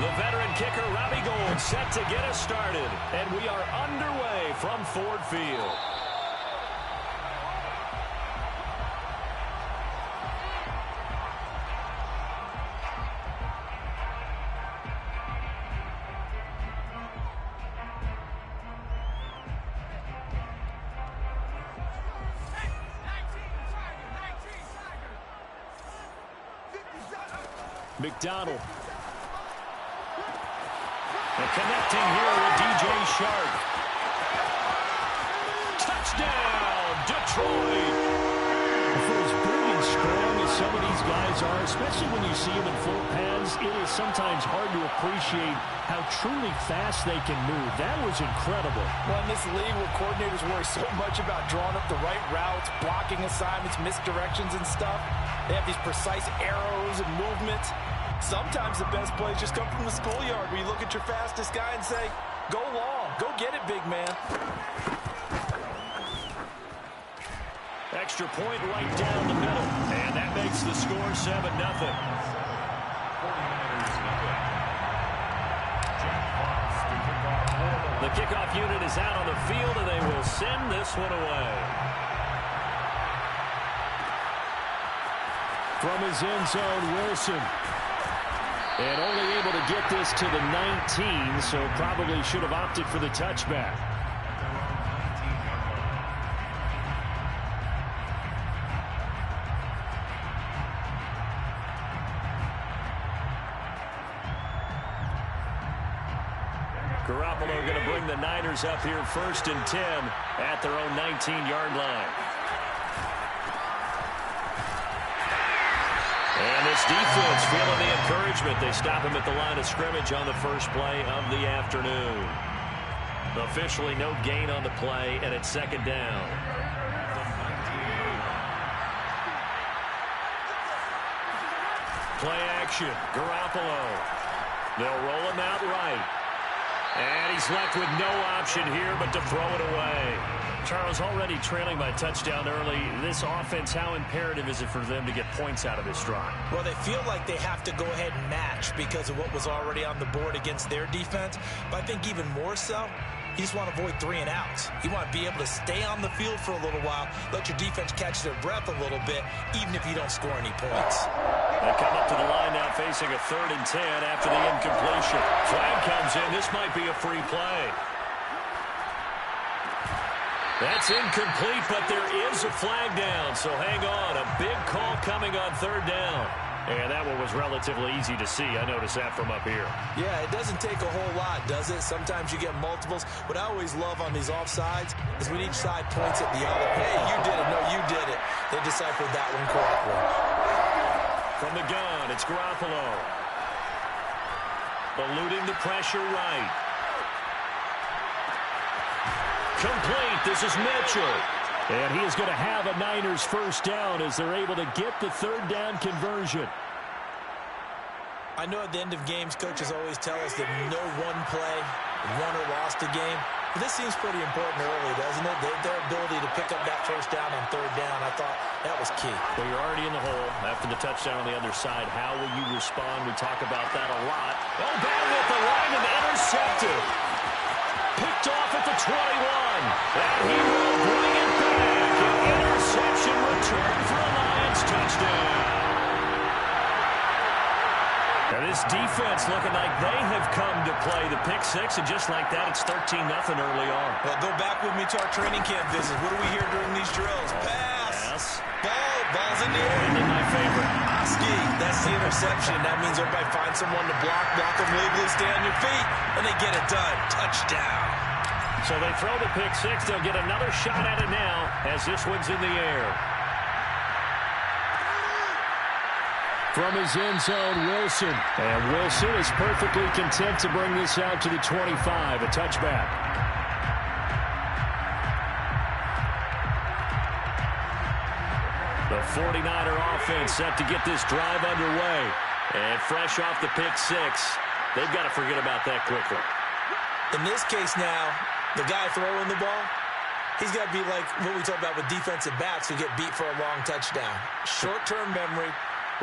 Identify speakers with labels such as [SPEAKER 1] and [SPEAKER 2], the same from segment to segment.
[SPEAKER 1] The veteran kicker, Robbie Gould, set to get us started. And we are underway from Ford Field. McDonald. And connecting here with DJ Shark. Touchdown, Detroit.
[SPEAKER 2] For as big and strong as some of these guys are, especially when you see them in full pads, it is sometimes hard to appreciate how truly fast they can move. That was incredible.
[SPEAKER 3] Well, in this league where coordinators worry so much about drawing up the right routes, blocking assignments, misdirections and stuff, they have these precise arrows and movements. Sometimes the best plays just come from the schoolyard where you look at your fastest guy and say, go long, go get it, big man.
[SPEAKER 1] Extra point right down the middle. And that makes the score 7-0. The kickoff unit is out on the field, and they will send this one away.
[SPEAKER 2] From his end zone, Wilson. And only able to get this to the 19, so probably should have opted for the touchback.
[SPEAKER 1] Garoppolo going to bring the Niners up here 1st and 10 at their own 19-yard line. And this defense feeling the encouragement. They stop him at the line of scrimmage on the first play of the afternoon. Officially no gain on the play, and it's 2nd down. Play action, Garoppolo. They'll roll him out right. And he's left with no option here but to throw it away. Charles, already trailing by touchdown early. This offense, how imperative is it for them to get points out of this drive?
[SPEAKER 3] Well, they feel like they have to go ahead and match because of what was already on the board against their defense. But I think even more so, you just want to avoid 3 and outs. You want to be able to stay on the field for a little while, let your defense catch their breath a little bit, even if you don't score any points.
[SPEAKER 1] They come up to the line now facing a 3rd and 10 after the incompletion. Flag comes in. This might be a free play. That's incomplete, but there is a flag down, so hang on. A big call coming on 3rd down. And that one was relatively easy to see. I noticed that from up here.
[SPEAKER 3] Yeah, it doesn't take a whole lot, does it? Sometimes you get multiples. What I always love on these offsides is when each side points at the other. Hey, you did it. No, you did it. They deciphered that one correctly.
[SPEAKER 1] From the gun, it's Garoppolo. Eluding the pressure right. Complete. This is Mitchell.
[SPEAKER 2] And he is going to have a Niners first down as they're able to get the 3rd down conversion.
[SPEAKER 3] I know at the end of games, coaches always tell us that no one play won or lost a game. But this seems pretty important early, doesn't it? Their ability to pick up that first down on 3rd down, I thought that was key.
[SPEAKER 1] Well, you're already in the hole after the touchdown on the other side. How will you respond? We talk about that a lot. Oh, batted at the line and intercepted. Picked off at the 21. And he will bring it back. An interception return for a Lions touchdown. Now this defense looking like they have come to play the pick 6, and just like that, it's 13-0 early on.
[SPEAKER 3] Well, go back with me to our training camp visit. What do we hear during these drills? Pass. Ball's in the air.
[SPEAKER 1] And then my favorite.
[SPEAKER 3] Oski, that's the interception. That means everybody finds someone to block them legally, stay on your feet, and they get it done. Touchdown.
[SPEAKER 1] So they throw the pick 6. They'll get another shot at it now as this one's in the air.
[SPEAKER 2] From his end zone, Wilson. And Wilson is perfectly content to bring this out to the 25, a touchback.
[SPEAKER 1] The 49er offense set to get this drive underway. And fresh off the pick 6, they've got to forget about that quickly.
[SPEAKER 3] In this case now, the guy throwing the ball, he's got to be like what we talk about with defensive backs who get beat for a long touchdown. Short-term memory,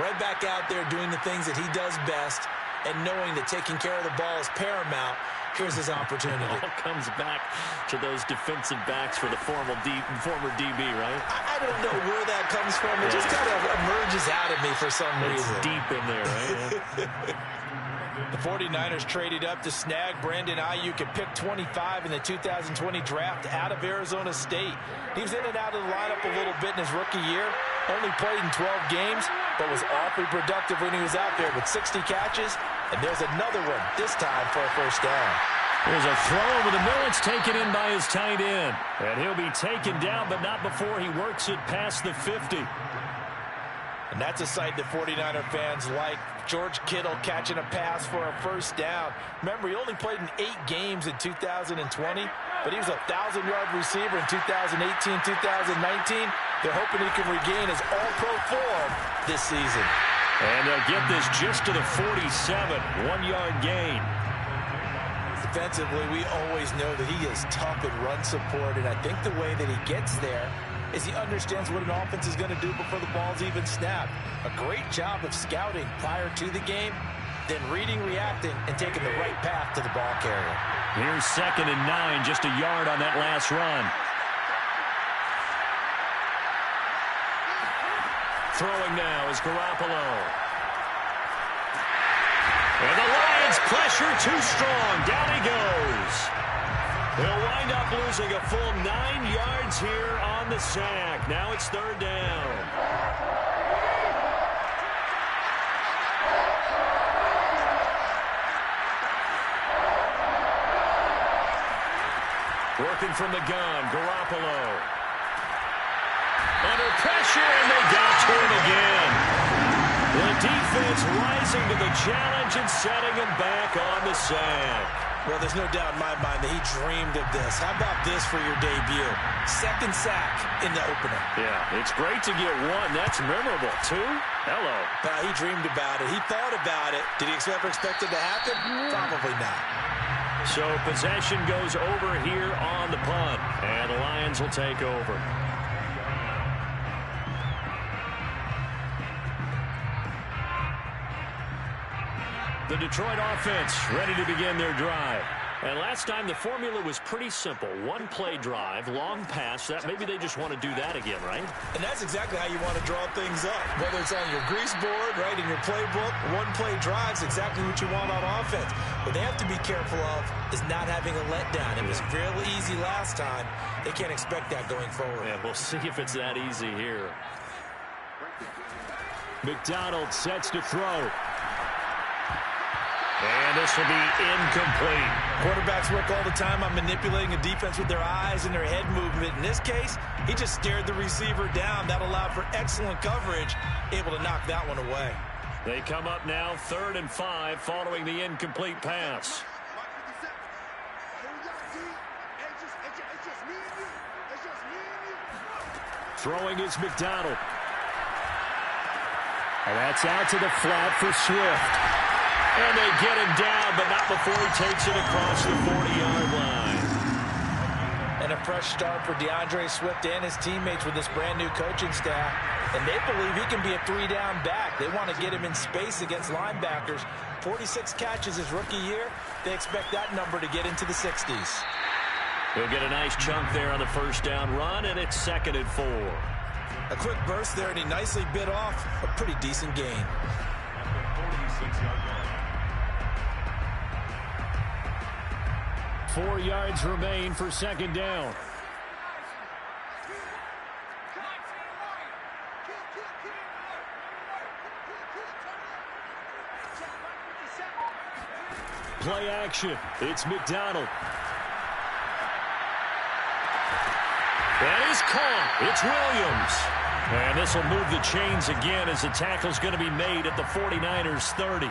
[SPEAKER 3] right back out there doing the things that he does best, and knowing that taking care of the ball is paramount, here's his opportunity.
[SPEAKER 1] It all comes back to those defensive backs for the former DB, right?
[SPEAKER 3] I don't know where that comes from. It just kind of emerges out of me for some reason.
[SPEAKER 1] It's deep in there, right?
[SPEAKER 3] The 49ers traded up to snag Brandon Ayuk at pick 25 in the 2020 draft out of Arizona State. He was in and out of the lineup a little bit in his rookie year. Only played in 12 games, but was awfully productive when he was out there with 60 catches. And there's another one, this time for a first down.
[SPEAKER 2] There's a throw over the middle. It's taken in by his tight end. And he'll be taken down, but not before he works it past the 50.
[SPEAKER 3] And that's a sight that 49er fans like. George Kittle catching a pass for a first down. Remember, he only played in 8 games in 2020, but he was a 1,000-yard receiver in 2018, 2019. They're hoping he can regain his all-pro form this season.
[SPEAKER 2] And they'll get this just to the 47, 1-yard gain.
[SPEAKER 3] Defensively, we always know that he is tough in run support, and I think the way that he gets there is he understands what an offense is going to do before the ball's even snapped. A great job of scouting prior to the game, then reading, reacting, and taking the right path to the ball carrier.
[SPEAKER 2] Here's 2nd and 9, just a yard on that last run.
[SPEAKER 1] Throwing now is Garoppolo. And the Lions pressure too strong. Down he goes. They'll wind up losing a full 9 yards here on the sack. Now it's 3rd down. Working from the gun, Garoppolo. Under pressure, and they got to him again. The defense rising to the challenge and setting him back on the sack.
[SPEAKER 3] Well, there's no doubt in my mind that he dreamed of this. How about this for your debut? 2nd sack in the opener.
[SPEAKER 1] Yeah, it's great to get 1. That's memorable. 2? Hello.
[SPEAKER 3] He dreamed about it. He thought about it. Did he ever expect it to happen? Probably not.
[SPEAKER 1] So possession goes over here on the punt, and the Lions will take over. The Detroit offense ready to begin their drive. And last time the formula was pretty simple. 1-play drive, long pass. That maybe they just want to do that again, right?
[SPEAKER 3] And that's exactly how you want to draw things up. Whether it's on your grease board, right, in your playbook, 1-play drive's exactly what you want on offense. What they have to be careful of is not having a letdown. It was fairly easy last time. They can't expect that going forward.
[SPEAKER 1] Yeah, we'll see if it's that easy here.
[SPEAKER 2] McDonald sets to throw.
[SPEAKER 1] And this will be incomplete.
[SPEAKER 3] Quarterbacks work all the time on manipulating a defense with their eyes and their head movement. In this case, he just stared the receiver down. That allowed for excellent coverage, able to knock that one away.
[SPEAKER 1] They come up now 3rd and 5 following the incomplete pass.
[SPEAKER 2] Throwing is McDonald. And that's out to the flat for Swift.
[SPEAKER 1] And they get him down, but not before he takes it across the 40-yard line.
[SPEAKER 3] And a fresh start for DeAndre Swift and his teammates with this brand-new coaching staff. And they believe he can be a 3-down back. They want to get him in space against linebackers. 46 catches his rookie year. They expect that number to get into the 60s.
[SPEAKER 1] He'll get a nice chunk there on the first down run, and it's 2nd and 4.
[SPEAKER 3] A quick burst there, and he nicely bit off a pretty decent gain.
[SPEAKER 2] 46-yard line. 4 yards remain for 2nd down. Play action. It's McDonald.
[SPEAKER 1] That is caught. It's Williams. And this will move the chains again as the tackle's going to be made at the 49ers 30.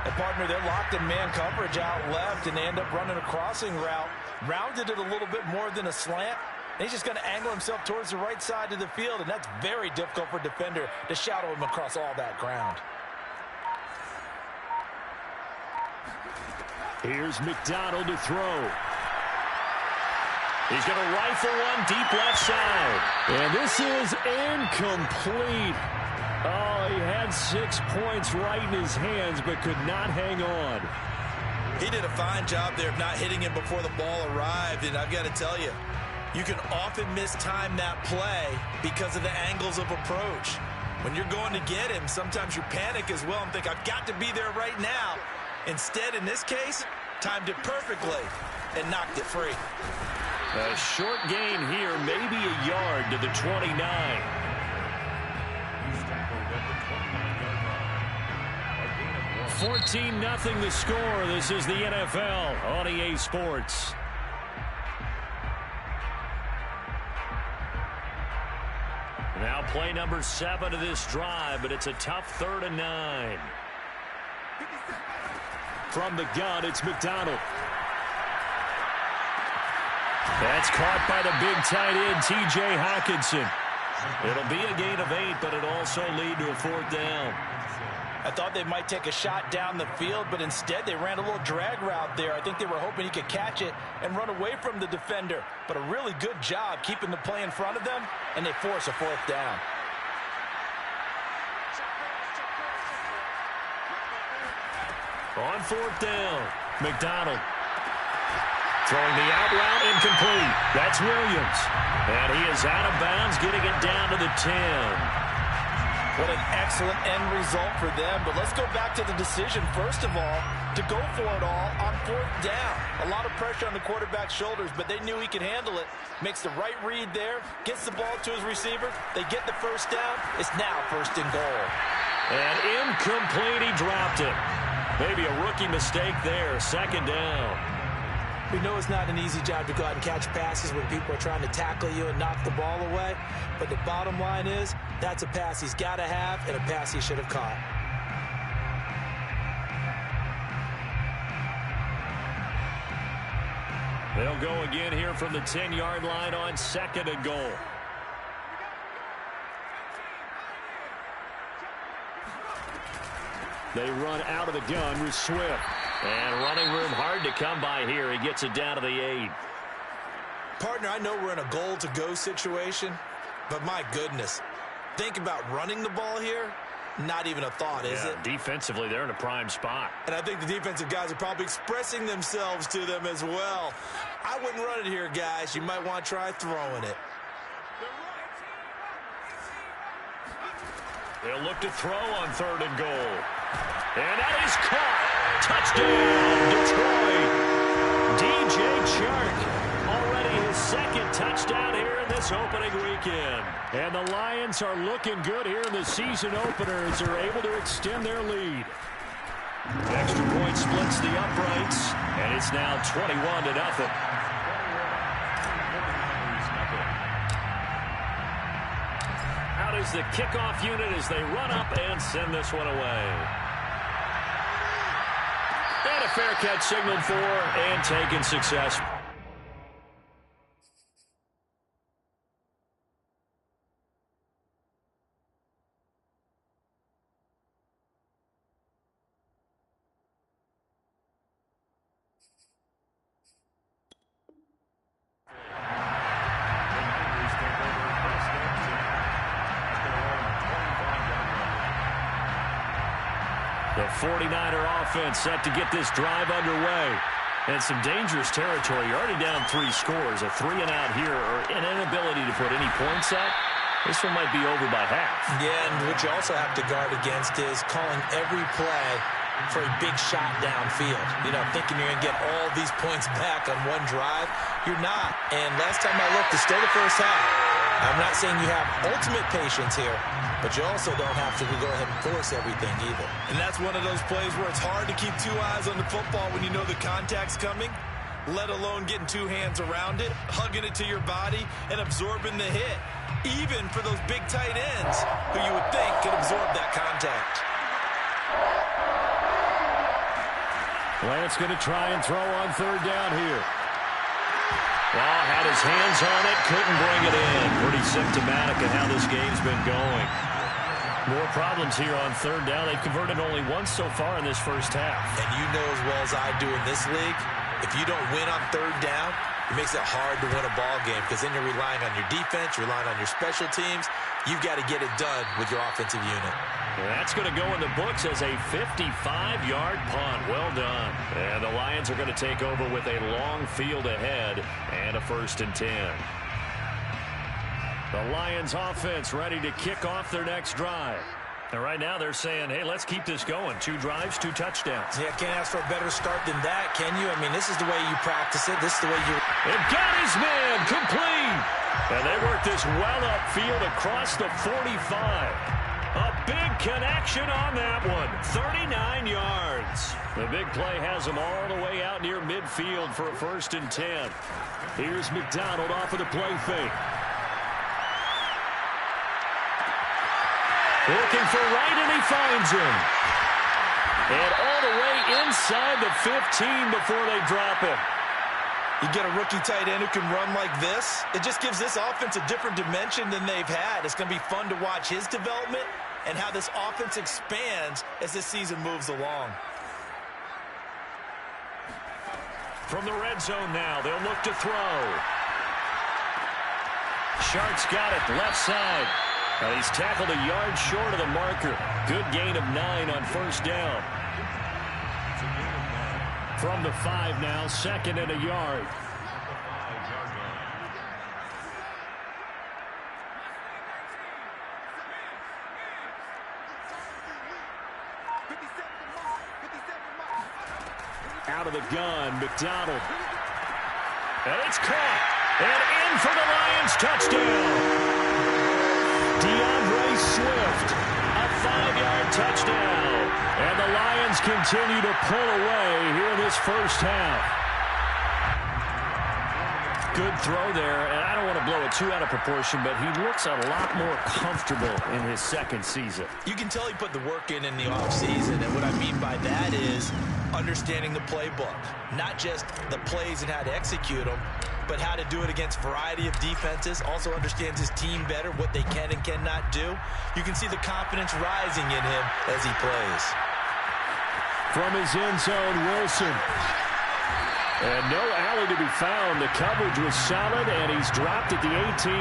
[SPEAKER 3] And partner, they're locked in man coverage out left, and they end up running a crossing route. Rounded it a little bit more than a slant. And he's just going to angle himself towards the right side of the field, and that's very difficult for a defender to shadow him across all that ground.
[SPEAKER 2] Here's McDonald to throw.
[SPEAKER 1] He's going to rifle one deep left side.
[SPEAKER 2] And this is incomplete. Oh, he had 6 points right in his hands, but could not hang on.
[SPEAKER 3] He did a fine job there of not hitting him before the ball arrived, and I've got to tell you, you can often mistime that play because of the angles of approach. When you're going to get him, sometimes you panic as well and think, I've got to be there right now. Instead, in this case, timed it perfectly and knocked it free.
[SPEAKER 1] A short gain here, maybe a yard to the 29. 14-0 the score. This is the NFL on EA Sports. Now play number 7 of this drive, but it's a tough 3rd and 9.
[SPEAKER 2] From the gun, it's McDonald.
[SPEAKER 1] That's caught by the big tight end, T.J. Hockenson. It'll be a gain of 8, but it'll also lead to a 4th down.
[SPEAKER 3] I thought they might take a shot down the field, but instead they ran a little drag route there. I think they were hoping he could catch it and run away from the defender. But a really good job keeping the play in front of them, and they force a 4th down.
[SPEAKER 1] On 4th down, McDonald. Throwing the out route incomplete. That's Williams. And he is out of bounds, getting it down to the 10.
[SPEAKER 3] What an excellent end result for them. But let's go back to the decision, first of all, to go for it all on 4th down. A lot of pressure on the quarterback's shoulders, but they knew he could handle it. Makes the right read there, gets the ball to his receiver. They get the 1st down. It's now 1st and goal.
[SPEAKER 1] And incomplete, he dropped it. Maybe a rookie mistake there, 2nd down.
[SPEAKER 3] We know it's not an easy job to go out and catch passes when people are trying to tackle you and knock the ball away. But the bottom line is, that's a pass he's got to have and a pass he should have caught.
[SPEAKER 1] They'll go again here from the 10-yard line on 2nd and goal.
[SPEAKER 2] They run out of the gun with Swift.
[SPEAKER 1] And running room hard to come by here. He gets it down to the 8.
[SPEAKER 3] Partner, I know we're in a goal-to-go situation, but my goodness, think about running the ball here. Not even a thought, is it?
[SPEAKER 1] Defensively, they're in a prime spot.
[SPEAKER 3] And I think the defensive guys are probably expressing themselves to them as well. I wouldn't run it here, guys. You might want to try throwing it.
[SPEAKER 1] They'll look to throw on 3rd and goal. And that is caught. Touchdown, Detroit. DJ Chark, already his 2nd touchdown here in this opening weekend.
[SPEAKER 2] And the Lions are looking good here in the season opener as they're able to extend their lead.
[SPEAKER 1] Extra point splits the uprights, and it's now 21-0. Out is the kickoff unit as they run up and send this one away. And a fair catch signaled for and taken successfully. The 49er offense set to get this drive underway. And some dangerous territory. You're already down 3 scores. A 3-and-out here or an inability to put any points up. This one might be over by half.
[SPEAKER 3] Yeah, and what you also have to guard against is calling every play for a big shot downfield. You know, thinking you're going to get all these points back on one drive. You're not. And last time I looked, it's still the first half. I'm not saying you have ultimate patience here, but you also don't have to go ahead and force everything either. And that's one of those plays where it's hard to keep 2 eyes on the football when you know the contact's coming, let alone getting 2 hands around it, hugging it to your body, and absorbing the hit, even for those big tight ends who you would think could absorb that contact.
[SPEAKER 2] Lance going to try and throw on 3rd down here.
[SPEAKER 1] Well, had his hands on it, couldn't bring it in. Pretty symptomatic of how this game's been going. More problems here on 3rd down. They've converted only once so far in this first half.
[SPEAKER 3] And you know as well as I do in this league, if you don't win on 3rd down, it makes it hard to win a ball game because then you're relying on your defense, you're relying on your special teams. You've got to get it done with your offensive unit.
[SPEAKER 1] That's going to go in the books as a 55-yard punt. Well done. And the Lions are going to take over with a long field ahead and a 1st and 10. The Lions offense ready to kick off their next drive. And right now they're saying, hey, let's keep this going. 2 drives, 2 touchdowns.
[SPEAKER 3] Yeah, can't ask for a better start than that, can you? I mean, this is the way you practice it. This is the way you...
[SPEAKER 1] And got his man complete. And they work this well upfield across the 45. A big connection on that one. 39 yards. The big play has them all the way out near midfield for a 1st and 10. Here's McDonald off of the play fake. Looking for Wright, and he finds him. And all the way inside the 15 before they drop him.
[SPEAKER 3] You get a rookie tight end who can run like this. It just gives this offense a different dimension than they've had. It's going to be fun to watch his development and how this offense expands as this season moves along.
[SPEAKER 1] From the red zone now, they'll look to throw. Sharks got it, left side. And he's tackled a yard short of the marker. Good gain of 9 on 1st down. From the 5 now, 2nd and a yard. Out of the gun, McDonald. And it's caught. And in for the Lions, touchdown. DeAndre Swift, a 5-yard touchdown. And the Lions continue to pull away here in this 1st half. Good throw there, and I don't want to blow it too out of proportion, but he looks a lot more comfortable in his 2nd season.
[SPEAKER 3] You can tell he put the work in the offseason, and what I mean by that is understanding the playbook. Not just the plays and how to execute them, but how to do it against a variety of defenses. Also understands his team better, what they can and cannot do. You can see the confidence rising in him as he plays.
[SPEAKER 2] From his end zone, Wilson. And no alley to be found. The coverage was solid, and he's dropped at the 18.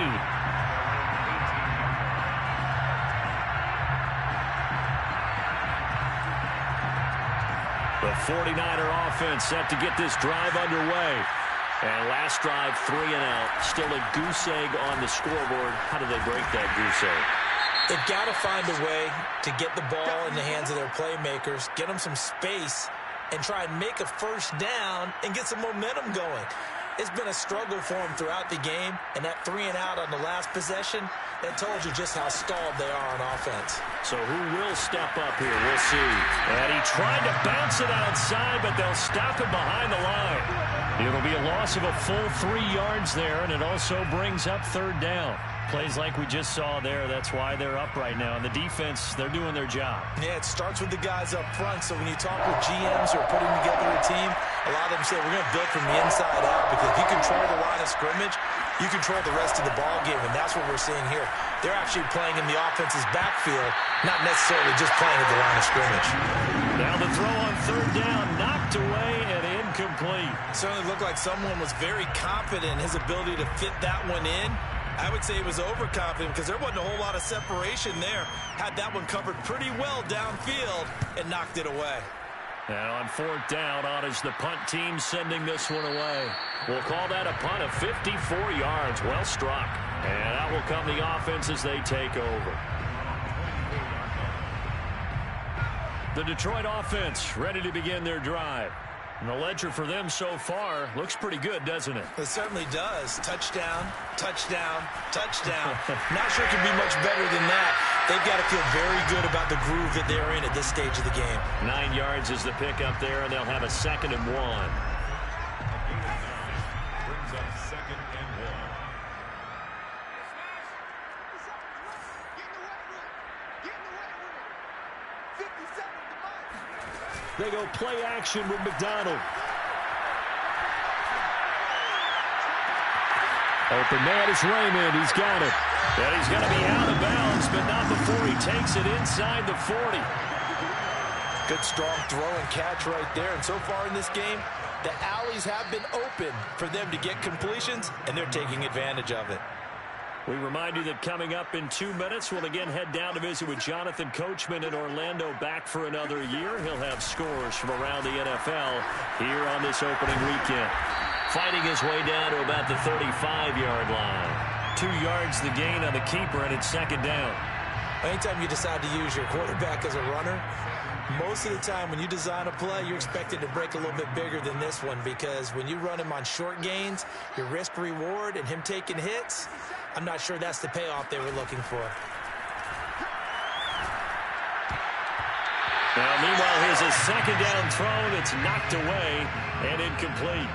[SPEAKER 1] The 49er offense set to get this drive underway. And last drive, 3 and out. Still a goose egg on the scoreboard. How do they break that goose egg?
[SPEAKER 3] They've got to find a way to get the ball in the hands of their playmakers, get them some space, and try and make a 1st down and get some momentum going. It's been a struggle for them throughout the game, and that 3 and out on the last possession, that told you just how stalled they are on offense.
[SPEAKER 1] So who will step up here? We'll see. And he tried to bounce it outside, but they'll stop him behind the line. It'll be a loss of a full 3 yards there, and it also brings up 3rd down. Plays like we just saw there, that's why they're up right now. And the defense, they're doing their job.
[SPEAKER 3] Yeah, it starts with the guys up front. So when you talk with GMs who are putting together a team, a lot of them say we're going to build from the inside out, because if you control the line of scrimmage, you control the rest of the ball game, and that's what we're seeing here. They're actually playing in the offense's backfield, not necessarily just playing at the line of scrimmage.
[SPEAKER 1] Now the throw on 3rd down, knocked away and incomplete.
[SPEAKER 3] Certainly looked like someone was very confident in his ability to fit that one in. I would say he was overconfident because there wasn't a whole lot of separation there. Had that one covered pretty well downfield and knocked it away.
[SPEAKER 1] And on 4th down, on is the punt team sending this one away. We'll call that a punt of 54 yards. Well struck. And out will come the offense as they take over. The Detroit offense ready to begin their drive. And the ledger for them so far looks pretty good, doesn't it?
[SPEAKER 3] It certainly does. Touchdown, touchdown, touchdown. Not sure it can be much better than that. They've got to feel very good about the groove that they're in at this stage of the game.
[SPEAKER 1] 9 yards is the pickup there, and they'll have a 2nd and 1.
[SPEAKER 4] Brings up 2nd and 1.
[SPEAKER 2] They go play action with McDonald. Open man is Raymond. He's got it.
[SPEAKER 1] And he's going to be out of bounds, but not before he takes it inside the 40.
[SPEAKER 3] Good strong throw and catch right there. And so far in this game, The alleys have been open for them to get completions, and they're taking advantage of it.
[SPEAKER 1] We remind you that coming up in 2 minutes, we'll again head down to visit with Jonathan Coachman in Orlando, back for another year. He'll have scores from around the NFL here on this opening weekend. Fighting his way down to about the 35-yard line. 2 yards the gain on the keeper, and it's second down.
[SPEAKER 3] Anytime you decide to use your quarterback as a runner, most of the time when you design a play, you're expected to break a little bit bigger than this one, because when you run him on short gains, your risk-reward and him taking hits, I'm not sure that's the payoff they were looking for.
[SPEAKER 1] Now, meanwhile, here's a second down throw that's knocked away and incomplete.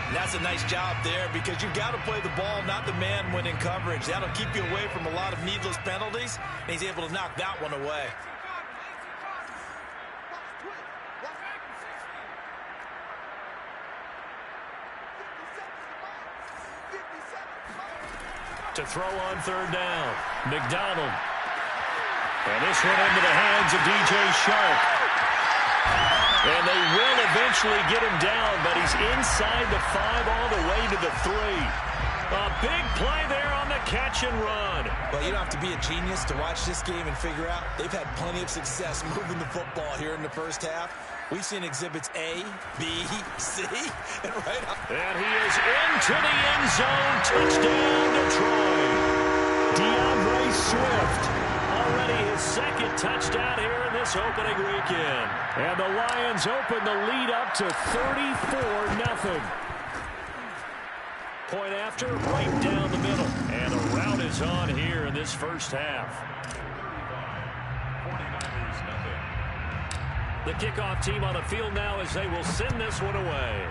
[SPEAKER 3] And that's a nice job there, because you've got to play the ball, not the man when in coverage. That'll keep you away from a lot of needless penalties, and he's able to knock that one away.
[SPEAKER 1] To throw on third down, McDonald. And this one into the hands of DJ Shark. And they will eventually get him down, but he's inside the 5 all the way to the 3. A big play there on the catch and run.
[SPEAKER 3] Well, you don't have to be a genius to watch this game and figure out they've had plenty of success moving the football here in the first half. We've seen exhibits A, B, C, and right up.
[SPEAKER 1] And he is into the end zone. Touchdown, Detroit. DeAndre Swift. Already his second touchdown here in this opening weekend. And the Lions open the lead up to 34-0. Point after, right down the middle. And the route is on here in this first half.
[SPEAKER 4] 49ers, nothing.
[SPEAKER 1] The kickoff team on the field now as they will send this one away.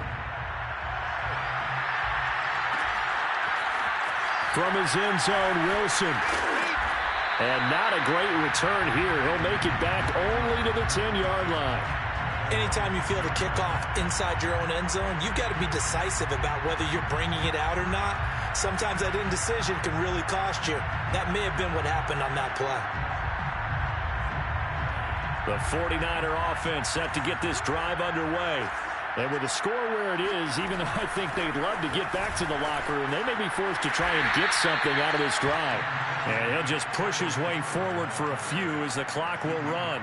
[SPEAKER 2] From his end zone, Wilson.
[SPEAKER 1] And not a great return here. He'll make it back only to the 10-yard line.
[SPEAKER 3] Anytime you feel the kickoff inside your own end zone, you've got to be decisive about whether you're bringing it out or not. Sometimes that indecision can really cost you. That may have been what happened on that play.
[SPEAKER 1] The 49er offense set to get this drive underway. And with the score where it is, even though I think they'd love to get back to the locker room, they may be forced to try and get something out of this drive. And he'll just push his way forward for a few as the clock will run.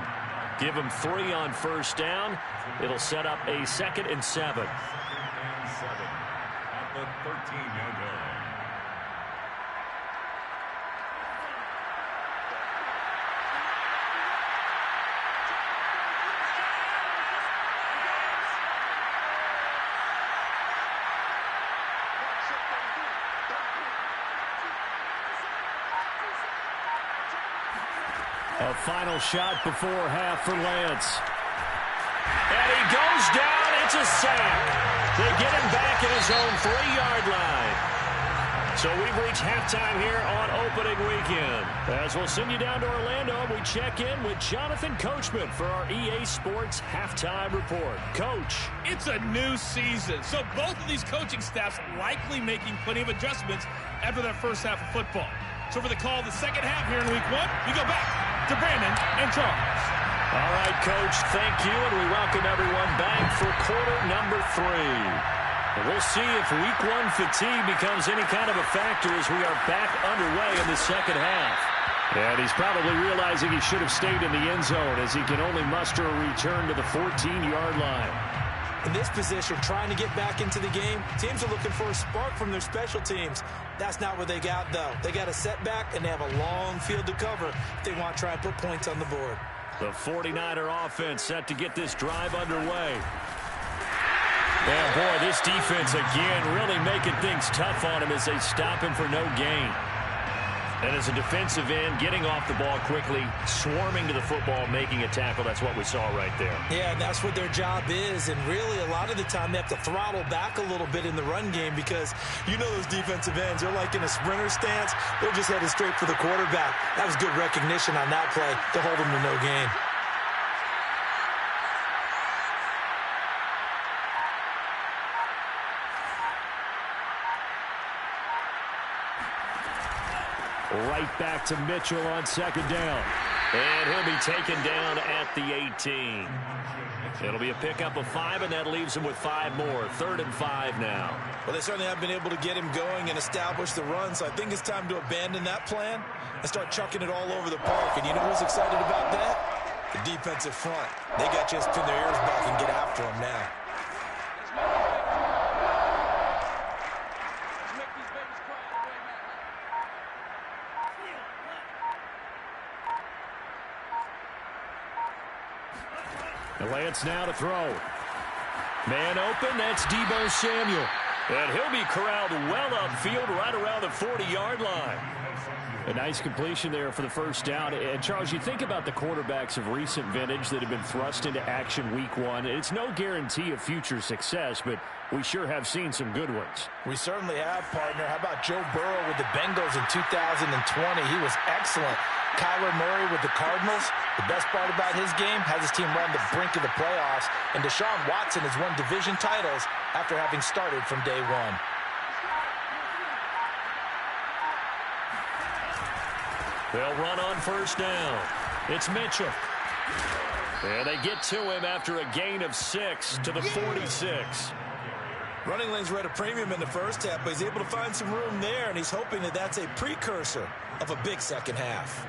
[SPEAKER 1] Give him 3 on first down. It'll set up a 2nd and 7.
[SPEAKER 4] 2nd and 7 at the 13-yard line.
[SPEAKER 2] A final shot before half for Lance.
[SPEAKER 1] And he goes down. It's a sack. They get him back at his own 3-yard line. So we've reached halftime here on opening weekend. As we'll send you down to Orlando, we check in with Jonathan Coachman for our EA Sports Halftime Report. Coach.
[SPEAKER 5] It's a new season, so both of these coaching staffs likely making plenty of adjustments after that first half of football. So for the call of the second half here in week 1, we go back to Brandon and Charles.
[SPEAKER 1] All right, Coach, thank you, and we welcome everyone back for quarter number 3. And we'll see if week 1 fatigue becomes any kind of a factor as we are back underway in the second half. And he's probably realizing he should have stayed in the end zone as he can only muster a return to the 14-yard line.
[SPEAKER 3] In this position, trying to get back into the game, teams are looking for a spark from their special teams. That's not what they got, though. They got a setback, and they have a long field to cover if they want to try and put points on the board.
[SPEAKER 1] The 49er offense set to get this drive underway. And, boy, this defense, again, really making things tough on him as they stop him for no gain. And as a defensive end, getting off the ball quickly, swarming to the football, making a tackle, that's what we saw right there.
[SPEAKER 3] Yeah, and that's what their job is. And really, a lot of the time, they have to throttle back a little bit in the run game because you know those defensive ends, they're like in a sprinter stance. They're just headed straight for the quarterback. That was good recognition on that play to hold them to no gain.
[SPEAKER 2] Right back to Mitchell on second down.
[SPEAKER 1] And he'll be taken down at the 18. It'll be a pickup of 5, and that leaves him with 5 more. 3rd and 5 now.
[SPEAKER 3] Well, they certainly have been able to get him going and establish the run, so I think it's time to abandon that plan and start chucking it all over the park. And you know who's excited about that? The defensive front. They got just pin their ears back and get after him now.
[SPEAKER 2] Lance now to throw.
[SPEAKER 1] Man open, that's Deebo Samuel. And he'll be corralled well upfield right around the 40-yard line.
[SPEAKER 2] A nice completion there for the first down. And, Charles, you think about the quarterbacks of recent vintage that have been thrust into action week 1. It's no guarantee of future success, but we sure have seen some good ones.
[SPEAKER 3] We certainly have, partner. How about Joe Burrow with the Bengals in 2020? He was excellent. Kyler Murray with the Cardinals. The best part about his game has his team right on the brink of the playoffs. And Deshaun Watson has won division titles after having started from day 1.
[SPEAKER 1] They'll run on first down. It's Mitchell. And they get to him after a gain of 6 to the 46.
[SPEAKER 3] Running lanes were at a premium in the first half, but he's able to find some room there, and he's hoping that that's a precursor of a big second half.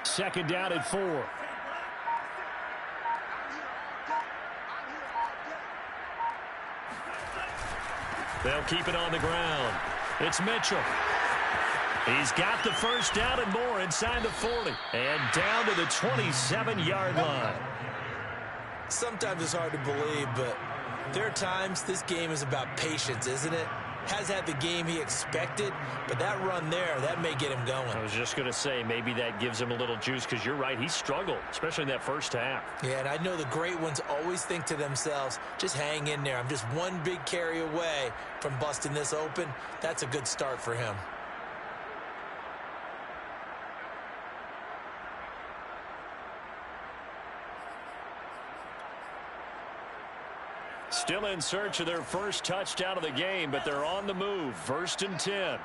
[SPEAKER 2] Second down at 4.
[SPEAKER 1] They'll keep it on the ground. It's Mitchell. He's got the first down and more inside the 40. And down to the 27-yard line.
[SPEAKER 3] Sometimes it's hard to believe, but there are times this game is about patience, isn't it? Has had the game he expected, but that run there, that may get him going.
[SPEAKER 1] I was just going to say, maybe that gives him a little juice, because you're right, he struggled, especially in that first half.
[SPEAKER 3] Yeah, and I know the great ones always think to themselves, just hang in there. I'm just one big carry away from busting this open. That's a good start for him.
[SPEAKER 1] Still in search of their first touchdown of the game, but they're on the move. 1st and 10.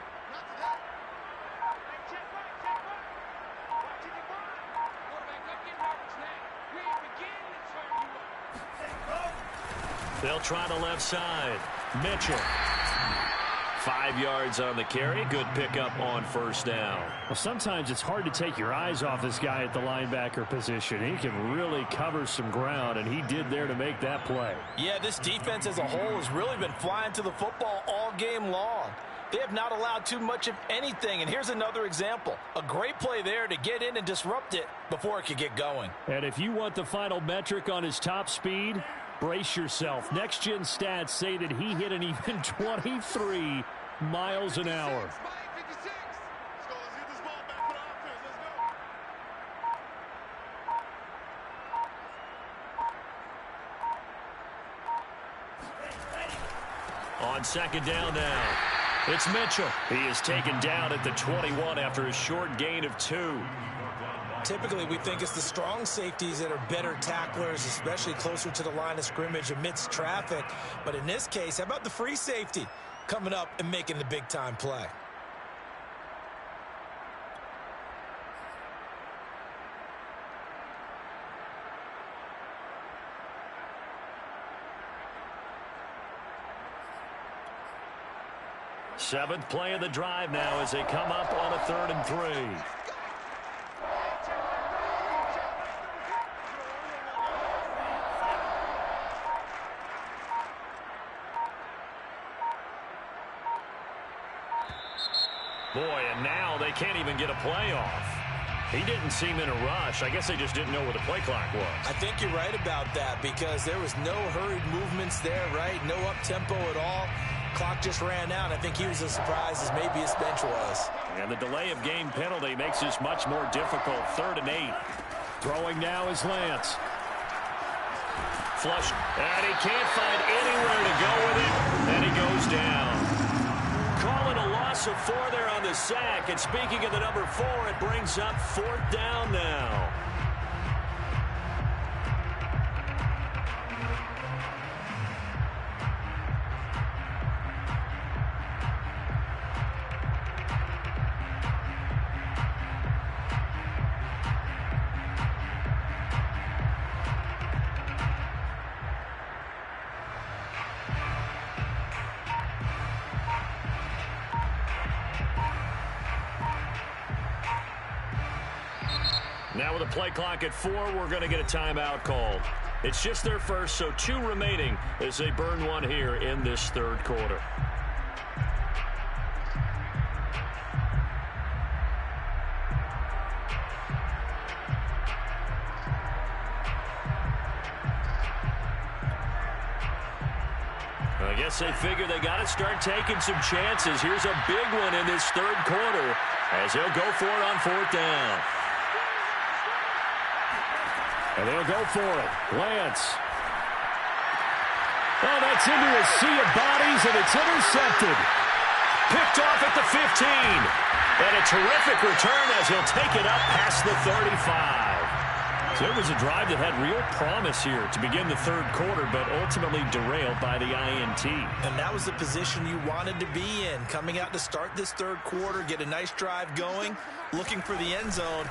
[SPEAKER 1] They'll try the left side. Mitchell. 5 yards on the carry. Good pickup on first down.
[SPEAKER 2] Well, sometimes it's hard to take your eyes off this guy at the linebacker position. He can really cover some ground, and he did there to make that play.
[SPEAKER 3] Yeah, this defense as a whole has really been flying to the football all game long. They have not allowed too much of anything, and here's another example. A great play there to get in and disrupt it before it could get going.
[SPEAKER 2] And if you want the final metric on his top speed, brace yourself. Next-gen stats say that he hit an even 23 miles an hour.
[SPEAKER 1] On second down now, it's Mitchell. He is taken down at the 21 after a short gain of 2.
[SPEAKER 3] Typically, we think it's the strong safeties that are better tacklers, especially closer to the line of scrimmage amidst traffic. But in this case, how about the free safety coming up and making the big-time play?
[SPEAKER 1] Seventh play of the drive now as they come up on a 3rd and 3. Boy, and now they can't even get a play off. He didn't seem in a rush. I guess they just didn't know where the play clock was.
[SPEAKER 3] I think you're right about that because there was no hurried movements there, right? No up-tempo at all. Clock just ran out. I think he was as surprised as maybe his bench was.
[SPEAKER 1] And the delay of game penalty makes this much more difficult. 3rd and 8.
[SPEAKER 2] Throwing now is Lance.
[SPEAKER 1] Flush. And he can't find anywhere to go with it. And he goes down. Calling a loss of 4 there on the sack. And speaking of the number 4, it brings up 4th down now. Now with a play clock at 4, we're going to get a timeout called. It's just their first, so 2 remaining as they burn 1 here in this 3rd quarter. I guess they figure they got to start taking some chances. Here's a big one in this 3rd quarter as they'll go for it on 4th down. And they'll go for it. Lance. Oh, that's into a sea of bodies, and it's intercepted. Picked off at the 15. And a terrific return as he'll take it up past the 35. So it was a drive that had real promise here to begin the 3rd quarter, but ultimately derailed by the INT.
[SPEAKER 3] And that was the position you wanted to be in. Coming out to start this 3rd quarter, get a nice drive going, looking for the end zone.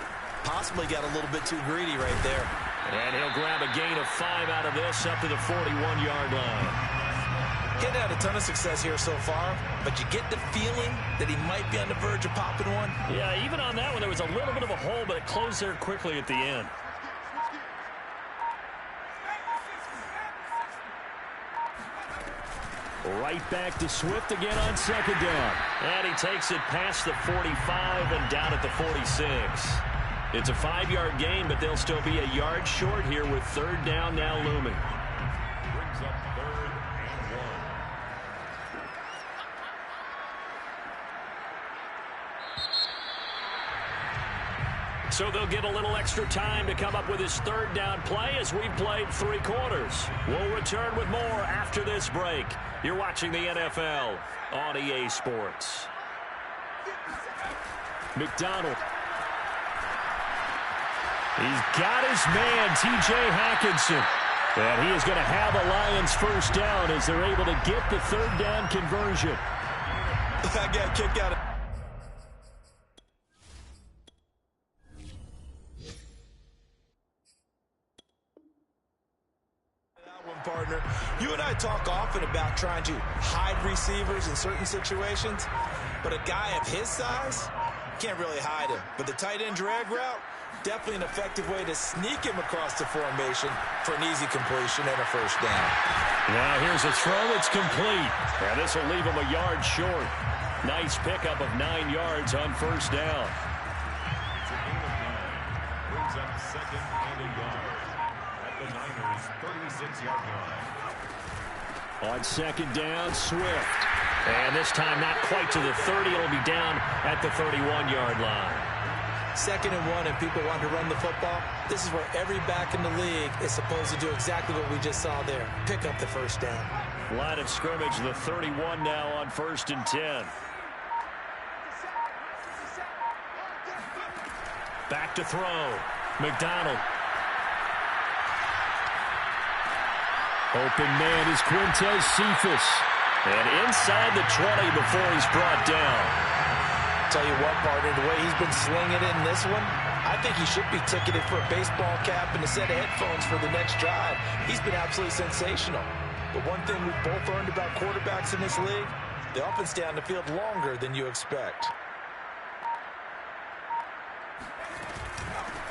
[SPEAKER 3] Possibly got a little bit too greedy right there.
[SPEAKER 1] And he'll grab a gain of 5 out of this up to the 41-yard line.
[SPEAKER 3] Getting had a ton of success here so far, but you get the feeling that he might be on the verge of popping one.
[SPEAKER 1] Yeah, even on that one, there was a little bit of a hole, but it closed there quickly at the end. Right back to Swift again on 2nd down. And he takes it past the 45 and down at the 46. It's a 5-yard gain, but they'll still be a yard short here with 3rd down now looming.
[SPEAKER 4] Brings up 3rd and 1.
[SPEAKER 1] So they'll get a little extra time to come up with his 3rd down play as we've played 3 quarters. We'll return with more after this break. You're watching the NFL on EA Sports. McDonald. He's got his man, T.J. Hockenson. And he is going to have a Lions 1st down as they're able to get the 3rd down conversion.
[SPEAKER 3] I got kicked out of partner. You and I talk often about trying to hide receivers in certain situations, but a guy of his size can't really hide him. But the tight end drag route, definitely an effective way to sneak him across the formation for an easy completion and a 1st down.
[SPEAKER 1] Now here's a throw that's complete. And this will leave him a yard short. Nice pickup of 9 yards on 1st down.
[SPEAKER 4] It's a gain of 9. Brings up 2nd and a yard at the Niners' 36-yard line.
[SPEAKER 1] On 2nd down, Swift. And this time not quite to the 30. It'll be down at the 31-yard line.
[SPEAKER 3] 2nd and 1 and people want to run the football. This is where every back in the league is supposed to do exactly what we just saw there. Pick up the 1st down.
[SPEAKER 1] Line of scrimmage, the 31 now on 1st and 10. Back to throw. McDonald. Open man is Quintez Cephas. And inside the 20 before he's brought down.
[SPEAKER 3] Tell you what, partner, the way he's been slinging it in this one, I think he should be ticketed for a baseball cap and a set of headphones for the next drive. He's been absolutely sensational. But one thing we've both learned about quarterbacks in this league, they often stay on the field longer than you expect.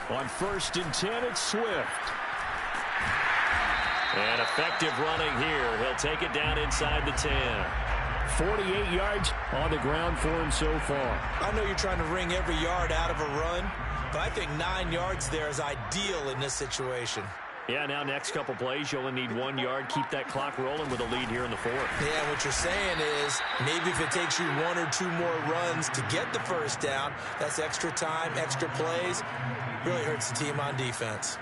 [SPEAKER 1] On 1st and 10, it's Swift. And effective running here. He'll take it down inside the 10. 48 yards on the ground for him so far.
[SPEAKER 3] I know you're trying to wring every yard out of a run, but I think 9 yards there is ideal in this situation.
[SPEAKER 1] Yeah, now next couple plays, you only need 1 yard. Keep that clock rolling with a lead here in the 4th.
[SPEAKER 3] Yeah, what you're saying is maybe if it takes you 1 or 2 more runs to get the 1st down, that's extra time, extra plays. Really hurts the team on defense.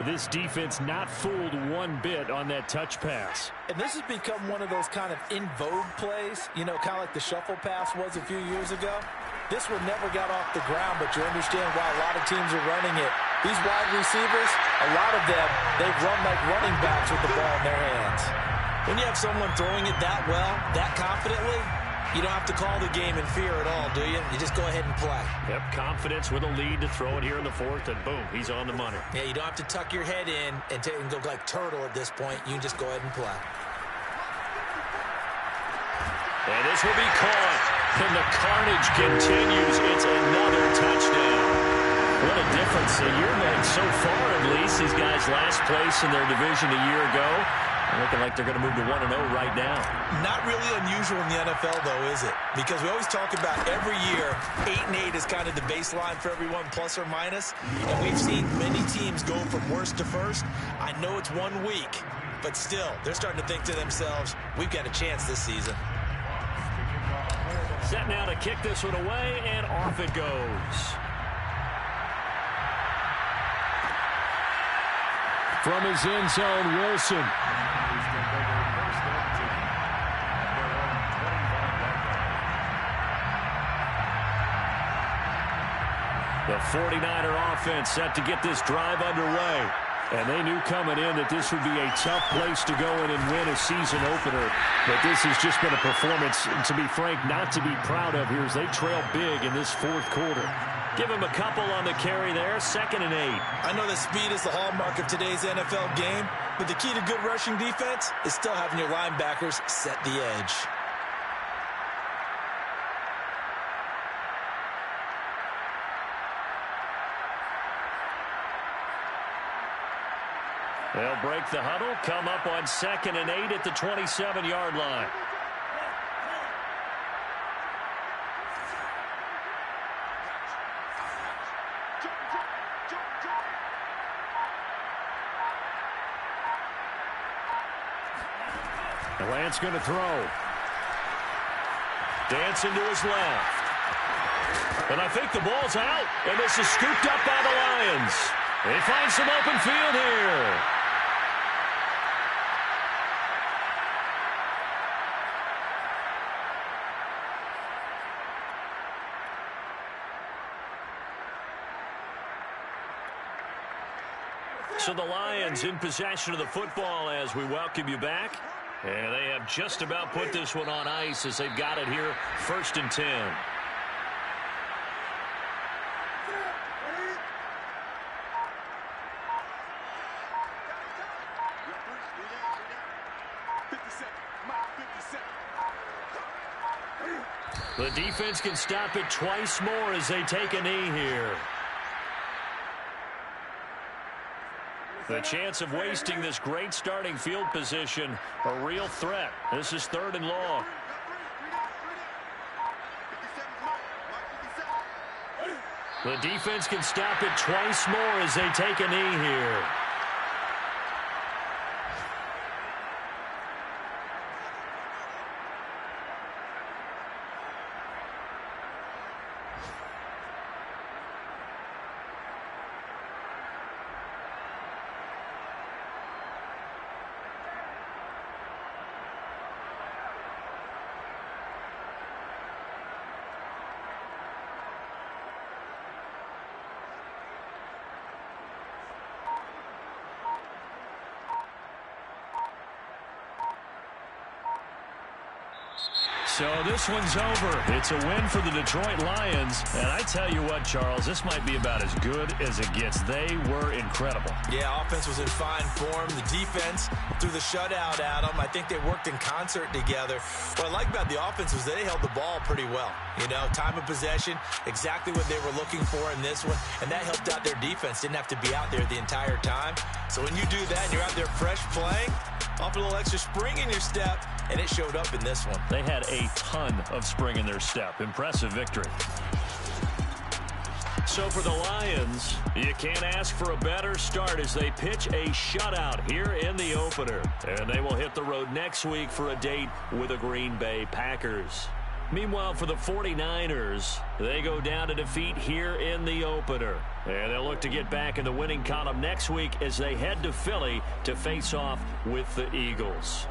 [SPEAKER 2] This defense not fooled one bit on that touch pass.
[SPEAKER 3] And this has become one of those kind of in vogue plays, you know, kind of like the shuffle pass was a few years ago. This one never got off the ground, but you understand why a lot of teams are running it. These wide receivers, a lot of them, they've run like running backs with the ball in their hands. When you have someone throwing it that well, that confidently, you don't have to call the game in fear at all, do you? You just go ahead and play.
[SPEAKER 2] Yep, confidence with a lead to throw it here in the fourth, and boom, he's on the money.
[SPEAKER 3] Yeah, you don't have to tuck your head in and go like turtle at this point. You can just go ahead and play.
[SPEAKER 2] And this will be caught. And the carnage continues. It's another touchdown. What a difference a year made so far, at least. These guys last place in their division a year ago. Looking like they're going to move to 1-0 right now.
[SPEAKER 3] Not really unusual in the NFL, though, is it? Because we always talk about every year, 8-8 is kind of the baseline for everyone, plus or minus. And we've seen many teams go from worst to first. I know it's 1 week, but still, they're starting to think to themselves, we've got a chance this season.
[SPEAKER 2] Set now to kick this one away, and off it goes. From his end zone, Wilson. The 49er offense set to get this drive underway. And they knew coming in that this would be a tough place to go in and win a season opener. But this has just been a performance, to be frank, not to be proud of here as they trail big in this fourth quarter. Give him a couple on the carry there, 2nd and 8.
[SPEAKER 3] I know that speed is the hallmark of today's NFL game, but the key to good rushing defense is still having your linebackers set the edge.
[SPEAKER 2] They'll break the huddle, come up on 2nd and 8 at the 27-yard line. Lance going to throw. Dancing to his left. And I think the ball's out, and this is scooped up by the Lions. They find some open field here. So the Lions in possession of the football as we welcome you back. And they have just about put this one on ice as they've got it here, 1st and 10. The defense can stop it twice more as they take a knee here. The chance of wasting this great starting field position, a real threat. This is 3rd and long. The defense can stop it twice more as they take a knee here. So this one's over. It's a win for the Detroit Lions. And I tell you what, Charles, this might be about as good as it gets. They were incredible.
[SPEAKER 3] Yeah, offense was in fine form. The defense threw the shutout at them. I think they worked in concert together. What I like about the offense was they held the ball pretty well. You know, time of possession, exactly what they were looking for in this one. And that helped out their defense. Didn't have to be out there the entire time. So when you do that and you're out there fresh playing, off a little extra spring in your step, and it showed up in this one.
[SPEAKER 2] They had a ton of spring in their step. Impressive victory. So for the Lions, you can't ask for a better start as they pitch a shutout here in the opener. And they will hit the road next week for a date with the Green Bay Packers.
[SPEAKER 1] Meanwhile, for the 49ers, they go down to defeat here in the opener. And they'll look to get back in the winning column next week as they head to Philly to face off with the Eagles.